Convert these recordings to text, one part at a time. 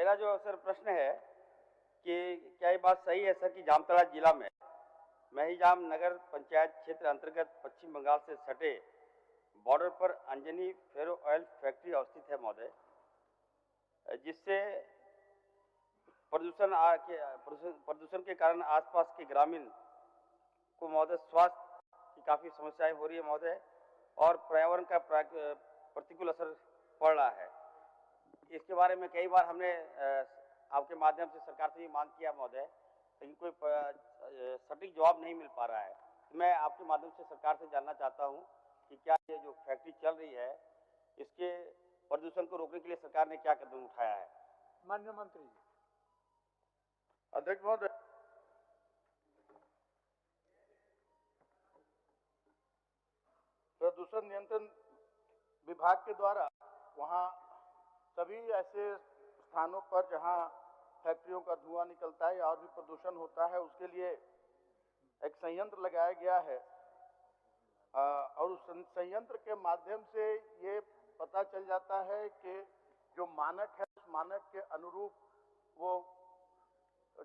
मेरा जो सर प्रश्न है कि क्या ये बात सही है सर कि जामताड़ा जिला में महिजाम नगर पंचायत क्षेत्र अंतर्गत पश्चिम बंगाल से सटे बॉर्डर पर अंजनी फेरो ऑयल फैक्ट्री अवस्थित है महोदय, जिससे प्रदूषण के कारण आसपास के ग्रामीण को महोदय स्वास्थ्य की काफ़ी समस्याएं हो रही है महोदय, और पर्यावरण का प्रतिकूल असर पड़ रहा है। इसके बारे में कई बार हमने आपके माध्यम से सरकार से भी मांग किया महोदय, लेकिन कोई सटीक जवाब नहीं मिल पा रहा है। तो मैं आपके माध्यम से सरकार से जानना चाहता हूं कि क्या ये जो फैक्ट्री चल रही है इसके प्रदूषण को रोकने के लिए सरकार ने क्या कदम उठाया है। माननीय मंत्री जी। अध्यक्ष महोदय, प्रदूषण नियंत्रण विभाग के द्वारा वहाँ सभी ऐसे स्थानों पर जहाँ फैक्ट्रियों का धुआं निकलता है या और भी प्रदूषण होता है, उसके लिए एक संयंत्र लगाया गया है और उस संयंत्र के माध्यम से ये पता चल जाता है कि जो मानक है उस मानक के अनुरूप वो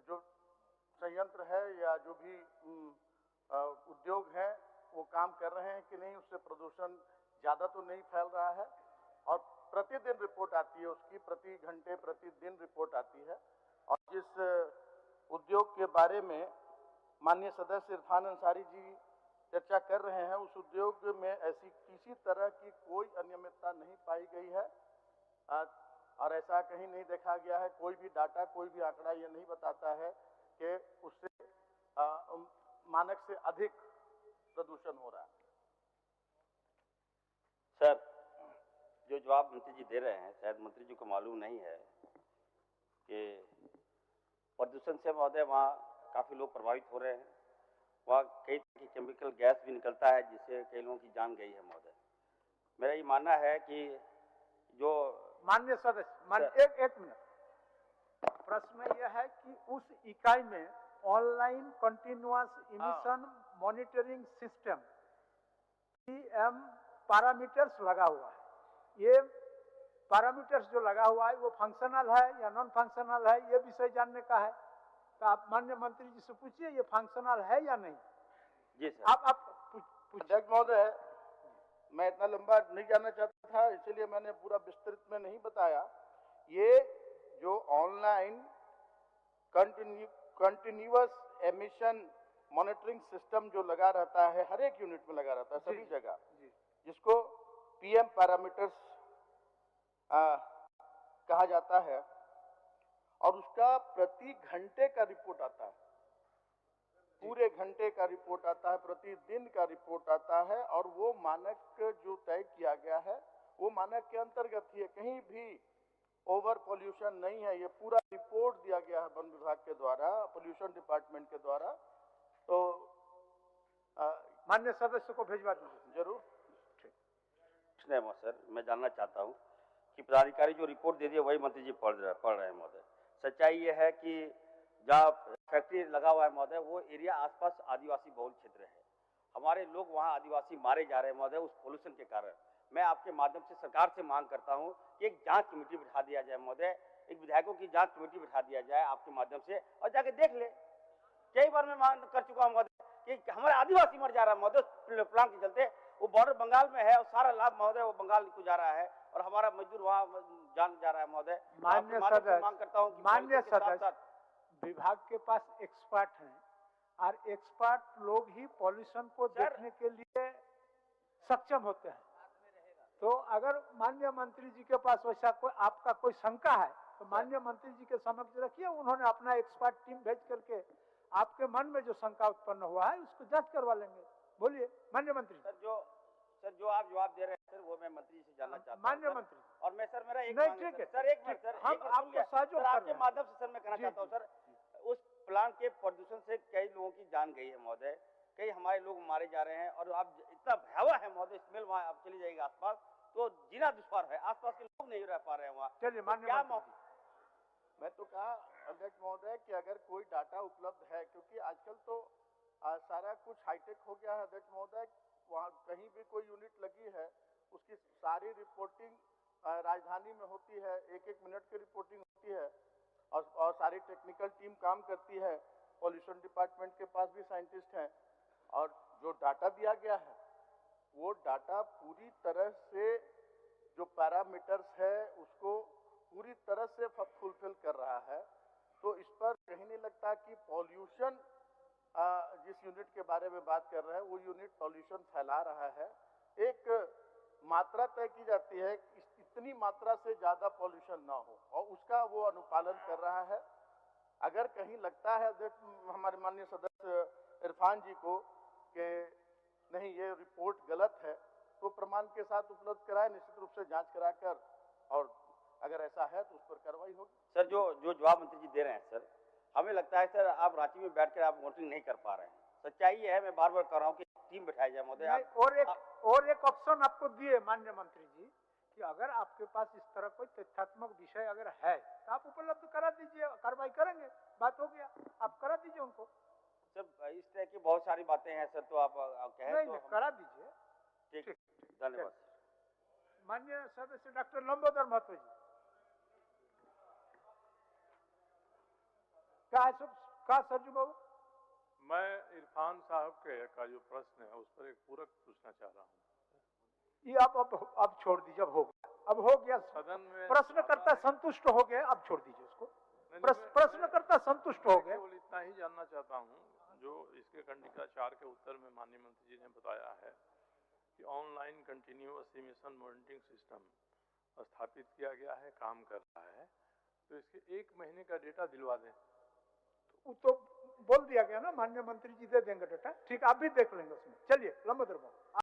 जो संयंत्र है या जो भी उद्योग है वो काम कर रहे हैं कि नहीं, उससे प्रदूषण ज़्यादा तो नहीं फैल रहा है। और प्रतिदिन रिपोर्ट आती है उसकी, प्रति घंटे प्रतिदिन रिपोर्ट आती है। और जिस उद्योग के बारे में माननीय सदस्य इरफान अंसारी जी चर्चा कर रहे हैं, उस उद्योग में ऐसी किसी तरह की कोई अनियमितता नहीं पाई गई है और ऐसा कहीं नहीं देखा गया है। कोई भी डाटा, कोई भी आंकड़ा ये नहीं बताता है कि उससे मानक से अधिक प्रदूषण हो रहा है। सर, जो जवाब मंत्री जी दे रहे हैं शायद मंत्री जी को मालूम नहीं है कि प्रदूषण से महोदय वहाँ काफ़ी लोग प्रभावित हो रहे हैं। वहाँ कई तरह की केमिकल गैस भी निकलता है जिससे कई लोगों की जान गई है महोदय। मेरा ये मानना है कि जो माननीय सदस्य, एक मिनट, प्रश्न यह है कि उस इकाई में online continuous emission monitoring system PM parameters लगा हुआ है। ये पैरामीटर्स जो लगा हुआ है वो फंक्शनल है या नॉन फंक्शनल है, ये विषय जानने का है। तो आप माननीय मंत्री जी से पूछिए ये फंक्शनल है या नहीं। जी सर। आप अध्यक्ष महोदय, मैं इतना लंबा नहीं जानना चाहता था, इसलिए मैंने पूरा विस्तृत में नहीं बताया। ये जो online continuous emission monitoring system जो लगा रहता है, हर एक यूनिट में लगा रहता है, सभी जगह, जिसको PM पैरामीटर्स कहा जाता है, और उसका प्रति घंटे का रिपोर्ट आता है, पूरे घंटे का रिपोर्ट आता है, प्रतिदिन का रिपोर्ट आता है। और वो मानक जो तय किया गया है वो मानक के अंतर्गत ही है, कहीं भी ओवर पॉल्यूशन नहीं है। ये पूरा रिपोर्ट दिया गया है वन विभाग के द्वारा, पोल्यूशन डिपार्टमेंट के द्वारा। तो माननीय सदस्य को भिजवा दीजिए। जरूर। सर, मैं जानना चाहता हूँ कि पदाधिकारी जो रिपोर्ट दे दिए वही मंत्री जी पढ़ रहे हैं महोदय। सच्चाई ये है कि जहाँ फैक्ट्री लगा हुआ है महोदय वो एरिया आसपास आदिवासी बहुल क्षेत्र है। हमारे लोग वहाँ आदिवासी मारे जा रहे हैं महोदय उस पोल्यूशन के कारण। मैं आपके माध्यम से सरकार से मांग करता हूँ कि एक जांच कमेटी बिठा दिया जाए महोदय, एक विधायकों की जांच कमेटी बिठा दिया जाए आपके माध्यम से, और जाके देख ले। कई बार मैं मांग कर चुका हूँ महोदय कि हमारे आदिवासी मर जा रहा है महोदय प्लांट के चलते। वो बॉर्डर बंगाल में है और सारा लाभ महोदय वो बंगाल को जा रहा है और हमारा मजदूर वहाँ जान जा रहा है महोदय। माननीय सदस्य, मांग करता हूँ माननीय सदस्य, विभाग के पास एक्सपर्ट हैं और एक्सपर्ट लोग ही पॉल्यूशन को देखने के लिए सक्षम होते हैं। तो अगर माननीय मंत्री जी के पास वैसा कोई आपका कोई शंका है तो माननीय मंत्री जी के समक्ष रखिए, उन्होंने अपना एक्सपर्ट टीम भेज करके आपके मन में जो शंका उत्पन्न हुआ है उसको जांच करवा लेंगे। बोलिए माननीय मंत्री। सर जो आप जवाब दे रहे हैं सर वो मैं मंत्री जी से जानना चाहता हूं माननीय मंत्री। और मैं सर मेरा एक नहीं, ठीक है सर, एक मिनट सर, हम आपको सहयोग कर आपके माध्यम से सर मैं कहना चाहता हूँ सर, उस प्लांट के प्रदूषण से कई लोगों की जान गई है महोदय, कई हमारे लोग मारे जा रहे हैं और अब इतना भयावह है महोदय स्मेल, वहाँ आप चली जाएगी आसपास तो जीना दुश्वार है, आसपास के लोग नहीं रह पा रहे हैं वहाँ। चलिए माननीय मंत्री। मैं तो कहा अध्यक्ष महोदय कि अगर कोई डाटा उपलब्ध है, क्योंकि आजकल तो सारा कुछ हाईटेक हो गया है अध्यक्ष महोदय, वहाँ कहीं भी कोई यूनिट लगी है उसकी सारी रिपोर्टिंग राजधानी में होती है, एक एक मिनट की रिपोर्टिंग होती है। होती है और सारी टेक्निकल टीम काम करती है। पॉल्यूशन डिपार्टमेंट के पास भी साइंटिस्ट हैं और जो डाटा दिया गया है वो डाटा पूरी तरह से जो पैरामीटर्स है उसको पूरी तरह से फुलफिल कर रहा है। तो इस पर कहीं नहीं लगता कि पॉल्यूशन जिस यूनिट के बारे में बात कर रहे हैं वो यूनिट पॉल्यूशन फैला रहा है। एक मात्रा तय की जाती है कि इतनी मात्रा से ज्यादा पॉल्यूशन ना हो और उसका वो अनुपालन कर रहा है। अगर कहीं लगता है हमारे माननीय सदस्य इरफान जी को कि नहीं ये रिपोर्ट गलत है तो प्रमाण के साथ उपलब्ध कराए, निश्चित रूप से जांच कराकर, और अगर ऐसा है तो उस पर कार्रवाई होगी। सर जो जवाब मंत्री जी दे रहे हैं सर, हमें लगता है सर आप रांची में बैठकर आप मॉनिटरिंग नहीं कर पा रहे हैं। सच्चाई ये है, मैं बार बार कह रहा हूँ कि टीम बैठाई जाए महोदय। और एक ऑप्शन आपको दिए माननीय मंत्री जी कि अगर आपके पास इस तरह कोई तथ्यात्मक विषय अगर है तो आप उपलब्ध करा दीजिए, कार्रवाई करेंगे, बात हो गया, आप करा दीजिए उनको। सर इस तरह की बहुत सारी बातें हैं सर, तो आप कहें नहीं, करा दीजिए। ठीक, धन्यवाद। माननीय सदस्य डॉक्टर लंबोदर महतो जी, क्या सरजू बाबू? मैं इरफान साहब के का जो प्रश्न है उस पर एक पूरक पूछना चाह रहा हूँ। ये अब छोड़ दीजिए, अब हो गया सदन में प्रश्नकर्ता संतुष्ट हो गए, अब छोड़ दीजिए उसको। प्रश्नकर्ता संतुष्ट हो गए। केवल इतना ही जानना चाहता हूँ जो इसके खंडिका 4 के उत्तर में माननीय मंत्री जी ने बताया है कि online continuous emission monitoring system स्थापित किया गया है, काम कर रहा है, तो इसके 1 महीने का डेटा दिलवा दें। तो बोल दिया गया ना, माननीय मंत्री जी दे देंगे डेटा। ठीक, आप भी देख लेंगे उसमें। चलिए लंबोदर बाबू।